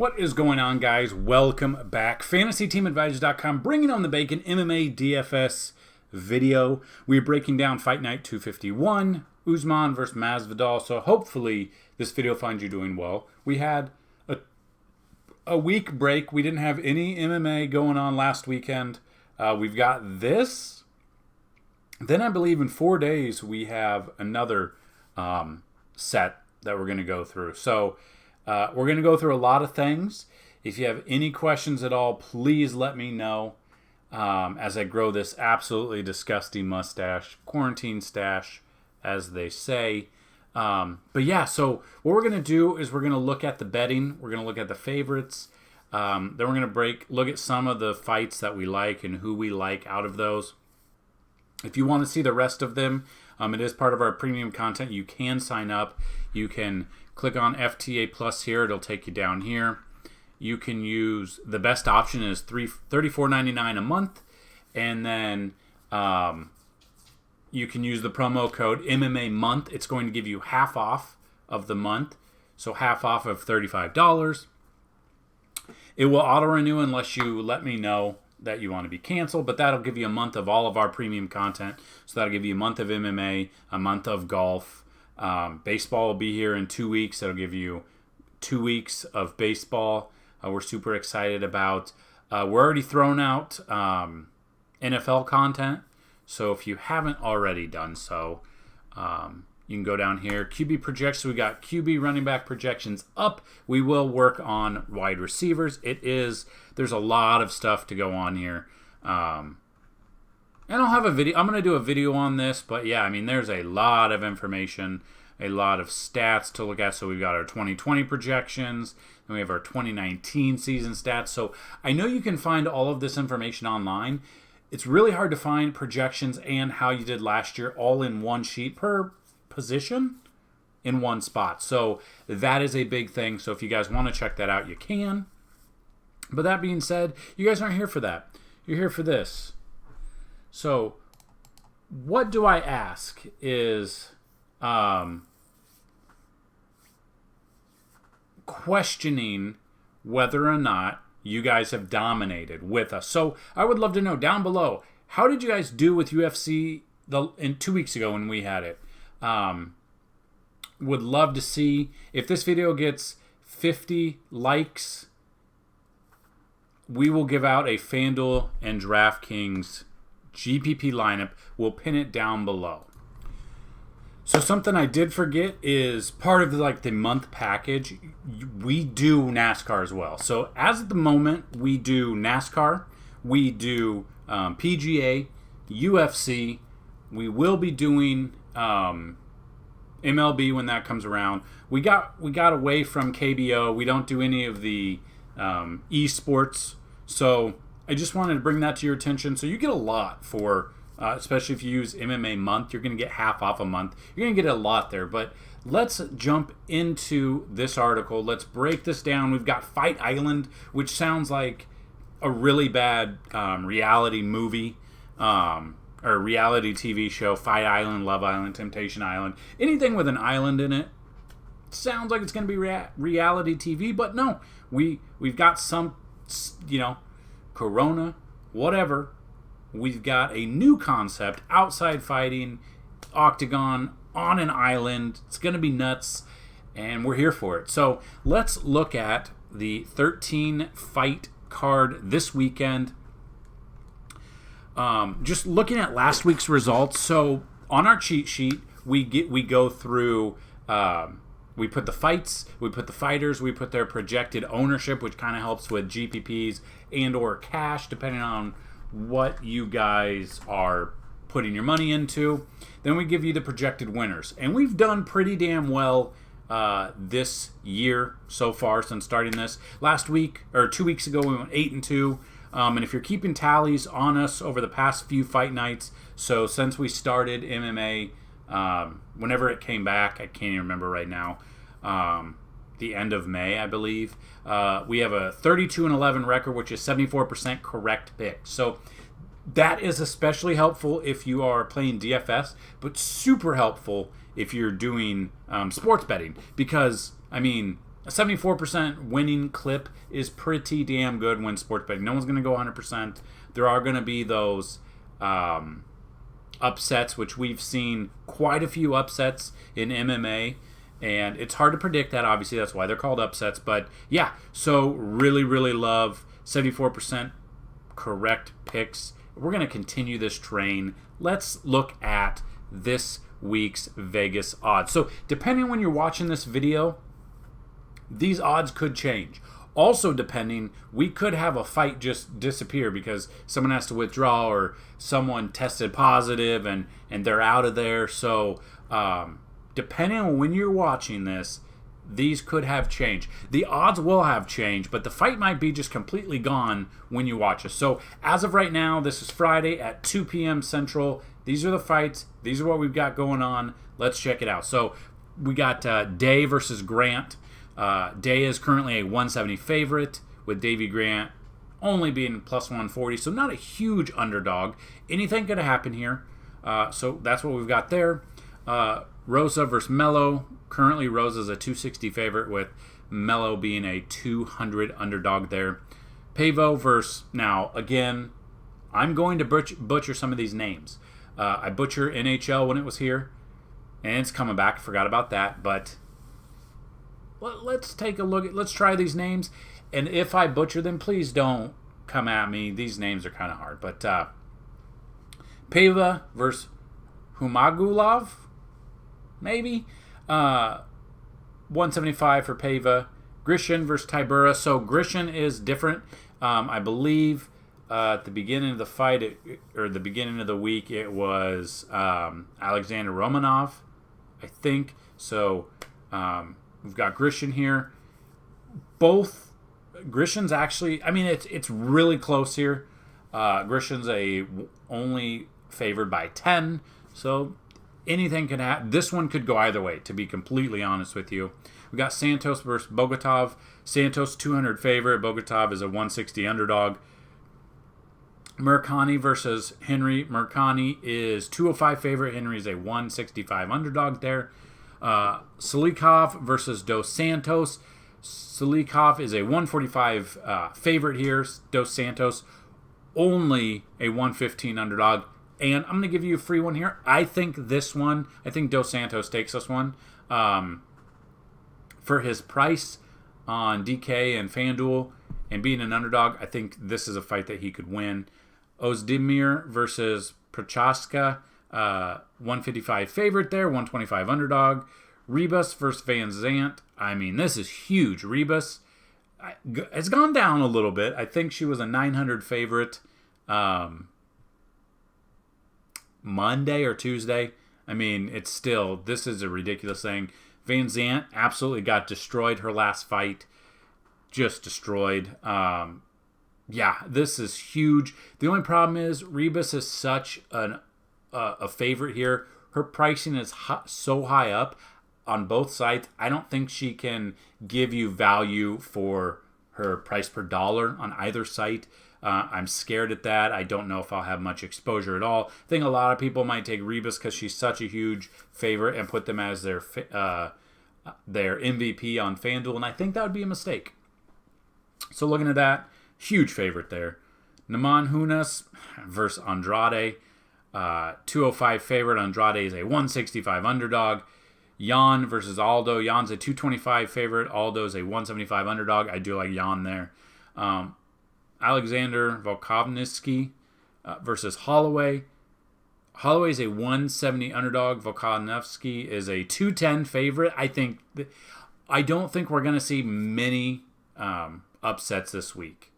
What is going on, guys? Welcome back. FantasyTeamAdvisors.com bringing on the bacon MMA DFS video. We're breaking down Fight Night 251, Usman versus Masvidal. So hopefully this video finds you doing well. We had a week break. We didn't have any MMA going on last weekend. We've got this. Then I believe in 4 days we have another set that we're going to go through. So we're going to go through a lot of things. If you have any questions at all, please let me know as I grow this absolutely disgusting mustache, quarantine stash, as they say. But yeah, so what we're going to do is we're going to look at the betting. We're going to look at the favorites. Then we're going to look at some of the fights that we like and who we like out of those. If you want to see the rest of them, it is part of our premium content. You can sign up. You can click on FTA Plus here. It'll take you down here. You can use, the best option is $34.99 a month. And then you can use the promo code MMA month. It's going to give you half off of the month. So half off of $35. It will auto-renew unless you let me know that you want to be canceled, but that'll give you a month of all of our premium content. So that'll give you a month of MMA, a month of golf. Baseball will be here in 2 weeks. That'll give you 2 weeks of baseball. We're super excited about. We're already throwing out NFL content. So if you haven't already done so, you can go down here. QB projections. We got QB running back projections up. We will work on wide receivers. There's a lot of stuff to go on here. And I'll have a video. I'm going to do a video on this. But yeah, I mean, there's a lot of information, a lot of stats to look at. So we've got our 2020 projections. Then we have our 2019 season stats. So I know you can find all of this information online. It's really hard to find projections and how you did last year all in one sheet per position in one spot. So that is a big thing. So if you guys want to check that out, you can. But that being said, you guys aren't here for that. You're here for this. So what do I ask is questioning whether or not you guys have dominated with us. So I would love to know down below, how did you guys do with UFC in 2 weeks ago when we had it? Would love to see if this video gets 50 likes. We will give out a FanDuel and DraftKings GPP lineup. We'll pin it down below. So something I did forget is part of the month package. We do NASCAR as well. So as of the moment, we do NASCAR. We do PGA, UFC. We will be doing MLB when that comes around. We got away from KBO. We don't do any of the esports. So I just wanted to bring that to your attention. So you get a lot for, especially if you use MMA month, you're going to get half off a month. You're going to get a lot there. But let's jump into this article. Let's break this down. We've got Fight Island, which sounds like a really bad reality movie. Or reality TV show, Fight Island, Love Island, Temptation Island. Anything with an island in it sounds like it's going to be reality TV, but no. We've got some, Corona, whatever. We've got a new concept, outside fighting, octagon, on an island. It's going to be nuts, and we're here for it. So let's look at the 13 fight card this weekend. Just looking at last week's results. So on our cheat sheet, we go through. We put the fights, we put the fighters, we put their projected ownership, which kind of helps with GPPs and/or cash, depending on what you guys are putting your money into. Then we give you the projected winners, and we've done pretty damn well this year so far since starting this. Last week or 2 weeks ago, we went 8-2. And if you're keeping tallies on us over the past few fight nights, so since we started MMA, whenever it came back, I can't even remember right now, the end of May, I believe, we have a 32-11 record, which is 74% correct pick. So that is especially helpful if you are playing DFS, but super helpful if you're doing sports betting, because, I mean, a 74% winning clip is pretty damn good when sports betting. No one's going to go 100%. There are going to be those upsets, which we've seen quite a few upsets in MMA. And it's hard to predict that, obviously. That's why they're called upsets. But, yeah, so really, really love 74% correct picks. We're going to continue this train. Let's look at this week's Vegas odds. So, depending on when you're watching this video, these odds could change. Also, depending, we could have a fight just disappear because someone has to withdraw or someone tested positive and they're out of there. So, depending on when you're watching this, these could have changed. The odds will have changed, but the fight might be just completely gone when you watch it. So as of right now, this is Friday at 2 p.m. Central. These are the fights. These are what we've got going on. Let's check it out. So we got Day versus Grant. Day is currently a 170 favorite with Davy Grant only being plus 140. So not a huge underdog. Anything could happen here. So that's what we've got there. Rosa versus Mello. Currently, Rosa's a 260 favorite with Mello being a 200 underdog there. Pavo versus, now, again, I'm going to butcher some of these names. I butchered NHL when it was here, and it's coming back. I forgot about that, but let's take a look. Let's try these names, and if I butcher them, please don't come at me. These names are kind of hard, but Pava versus Humagulov, maybe. 175 for Pava. Grishin versus Tybura. So Grishin is different. I believe at the beginning of the fight, or the beginning of the week, it was Alexander Romanov, I think. So we've got Grishin here. Both Grishin's actually, I mean, it's really close here. Grishin's only favored by 10. So anything can happen. This one could go either way, to be completely honest with you. We got Santos versus Bogatov. Santos 200 favorite. Bogatov is a 160 underdog. Murakami versus Henry. Murakami is 205 favorite. Henry is a 165 underdog there. Salikov versus Dos Santos. Salikov is a 145 favorite here. Dos Santos only a 115 underdog. And I'm going to give you a free one here. I think Dos Santos takes this one. For his price on DK and FanDuel and being an underdog, I think this is a fight that he could win. Ozdemir versus Prochaska, 155 favorite there, 125 underdog. Rebus versus Van Zant. I mean, this is huge. Rebus has gone down a little bit. I think she was a 900 favorite. Monday or Tuesday. I mean, this is a ridiculous thing. Van Zant absolutely got destroyed her last fight. Just destroyed. Yeah, this is huge. The only problem is Rebus is such a favorite here. Her pricing is so high up on both sides. I don't think she can give you value for her price per dollar on either site. I'm scared at that. I don't know if I'll have much exposure at all. I think a lot of people might take Rebus because she's such a huge favorite and put them as their MVP on FanDuel, and I think that would be a mistake. So looking at that, huge favorite there. Naman Hunas versus Andrade. 205 favorite. Andrade is a 165 underdog. Jan versus Aldo. Jan's a 225 favorite. Aldo's a 175 underdog. I do like Jan there. Alexander Volkanovski versus Holloway. Holloway's a 170 underdog. Volkanovski is a 210 favorite. I don't think we're going to see many upsets this week.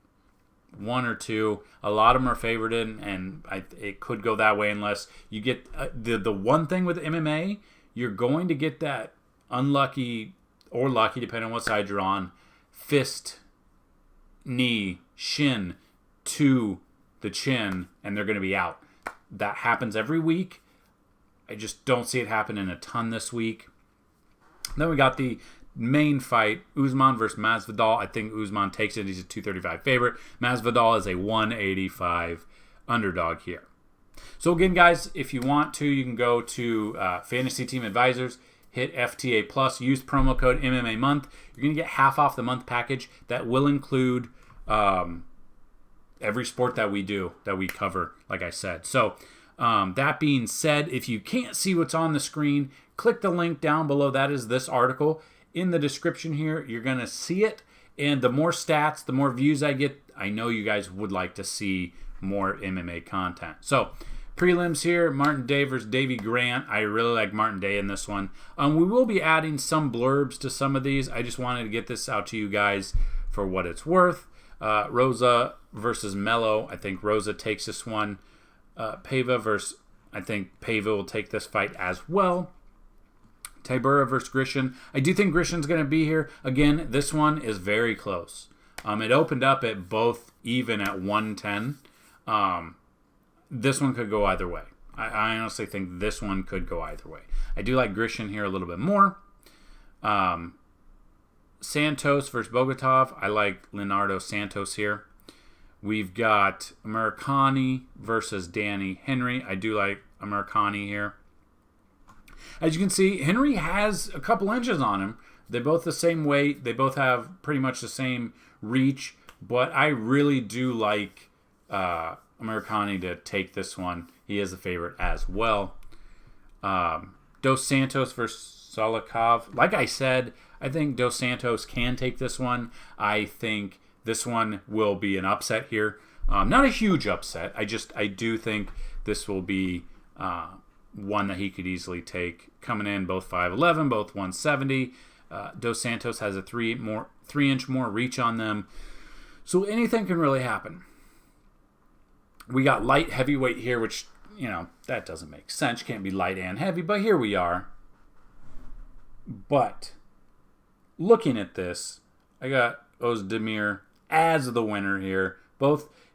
One or two. A lot of them are favored and it could go that way unless you get the one thing with MMA, you're going to get that unlucky or lucky, depending on what side you're on, fist, knee, shin to the chin, and they're going to be out. That happens every week. I just don't see it happening a ton this week. Then we got the main fight, Usman versus Masvidal. I think Usman takes it. He's a 235 favorite. Masvidal is a 185 underdog here. So again, guys, if you want to, you can go to Fantasy Team Advisors, hit FTA Plus, use promo code MMA Month. You're going to get half off the month package. That will include every sport that we do, that we cover, like I said. So that being said, if you can't see what's on the screen, click the link down below. That is this article. In the description here, you're going to see it. And the more stats, the more views I get, I know you guys would like to see more MMA content. So, prelims here, Martin Day versus Davey Grant. I really like Martin Day in this one. We will be adding some blurbs to some of these. I just wanted to get this out to you guys for what it's worth. Rosa versus Mello. I think Rosa takes this one. Pava versus, I think Pava will take this fight as well. Tybura versus Grishin. I do think Grishin's going to be here. Again, this one is very close. It opened up at both even at 110. This one could go either way. I honestly think this one could go either way. I do like Grishin here a little bit more. Santos versus Bogatov. I like Leonardo Santos here. We've got Americani versus Danny Henry. I do like Americani here. As you can see, Henry has a couple inches on him. They're both the same weight. They both have pretty much the same reach. But I really do like Americani to take this one. He is a favorite as well. Dos Santos versus Solikov. Like I said, I think Dos Santos can take this one. I think this one will be an upset here. Not a huge upset. I do think this will be one that he could easily take. Coming in both 5'11", both 170. Dos Santos has a 3-inch more reach on them. So anything can really happen. We got light heavyweight here, which, that doesn't make sense. You can't be light and heavy, but here we are. But looking at this, I got Ozdemir as the winner here.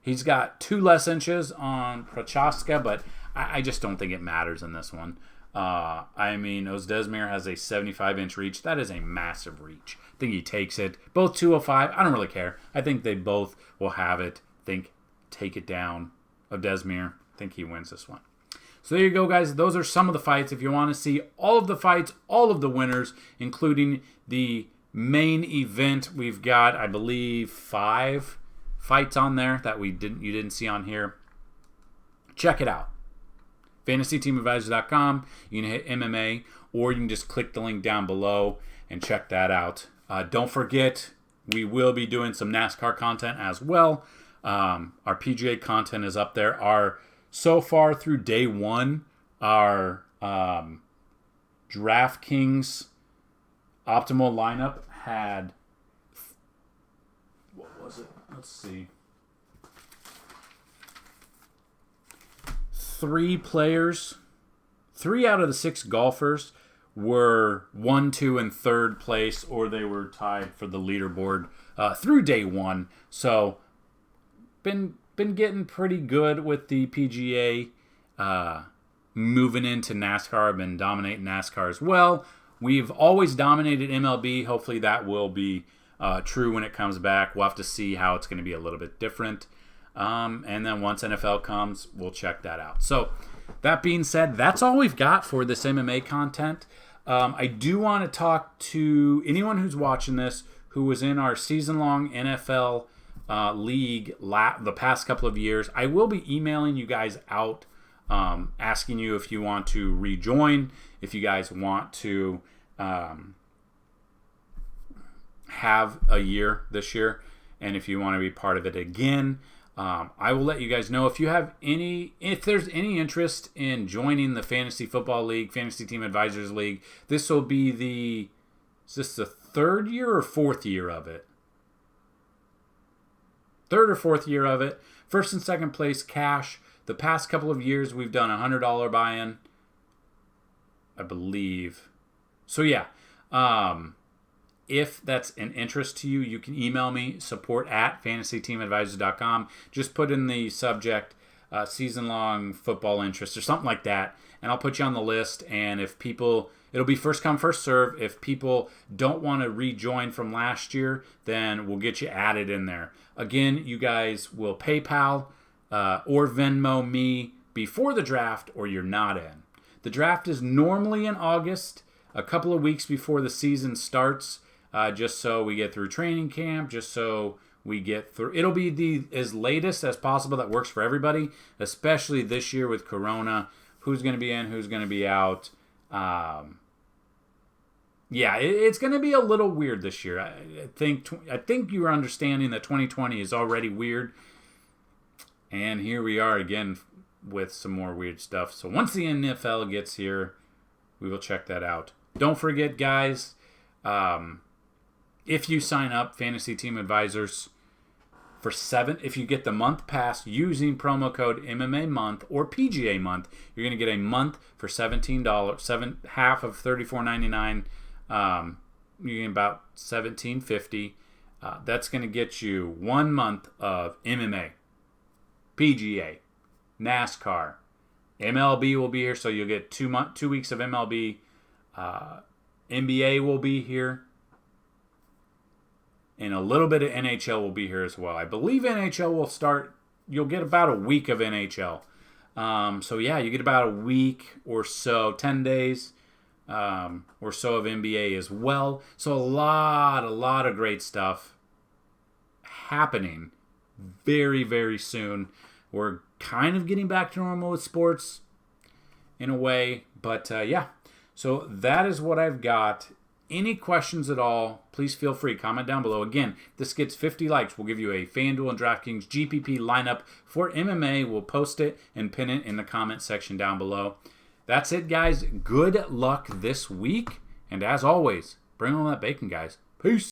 He's got 2 less inches on Prochaska, but I just don't think it matters in this one. Ozdemir has a 75-inch reach. That is a massive reach. I think he takes it. Both 205. I don't really care. I think they both will have it. Take it down. Ozdemir. I think he wins this one. So there you go, guys. Those are some of the fights. If you want to see all of the fights, all of the winners, including the main event, we've got, I believe, 5 fights on there that you didn't see on here. Check it out. FantasyTeamAdvisor.com. You can hit MMA, or you can just click the link down below and check that out. Don't forget, we will be doing some NASCAR content as well. Our PGA content is up there. So far through day 1, our DraftKings optimal lineup had, what was it? Let's see. 3 players, 3 out of the 6 golfers were 1, 2, and 3rd place, or they were tied for the leaderboard through day 1. So, been getting pretty good with the PGA. Moving into NASCAR, I've been dominating NASCAR as well. We've always dominated MLB. Hopefully that will be true when it comes back. We'll have to see how it's going to be a little bit different. And then once NFL comes, we'll check that out. So that being said, that's all we've got for this MMA content. I do want to talk to anyone who's watching this who was in our season-long NFL league the past couple of years. I will be emailing you guys out, asking you if you want to rejoin, if you guys want to have a year this year, and if you want to be part of it again. I will let you guys know if there's any interest in joining the Fantasy Football League, Fantasy Team Advisors League. This will be is this the 3rd year or 4th year of it? 3rd or 4th year of it. 1st and 2nd place cash. The past couple of years we've done a $100 buy-in, I believe. So yeah, if that's an interest to you, you can email me, support@fantasyteamadvisors.com. Just put in the subject, season-long football interest or something like that, and I'll put you on the list. And if it'll be first come, first serve. If people don't want to rejoin from last year, then we'll get you added in there. Again, you guys will PayPal or Venmo me before the draft, or you're not in. The draft is normally in August. a couple of weeks before the season starts, just so we get through training camp, just so we get through. It'll be as latest as possible that works for everybody, especially this year with Corona. Who's going to be in, who's going to be out. It's going to be a little weird this year. I think you are understanding that 2020 is already weird. And here we are again with some more weird stuff. So once the NFL gets here, we will check that out. Don't forget, guys, if you sign up, Fantasy Team Advisors, if you get the month pass using promo code MMA month or PGA month, you're going to get a month for $17, half of $34.99. You're getting about $17.50. That's going to get you 1 month of MMA, PGA, NASCAR, MLB will be here, so you'll get 2 weeks of MLB. NBA will be here. And a little bit of NHL will be here as well. I believe NHL will start, you'll get about a week of NHL. You get about a week or so, 10 days or so of NBA as well. So a lot of great stuff happening very, very soon. We're kind of getting back to normal with sports in a way. But so that is what I've got. Any questions at all, please feel free. Comment down below. Again, this gets 50 likes. We'll give you a FanDuel and DraftKings GPP lineup for MMA. We'll post it and pin it in the comment section down below. That's it, guys. Good luck this week. And as always, bring on that bacon, guys. Peace.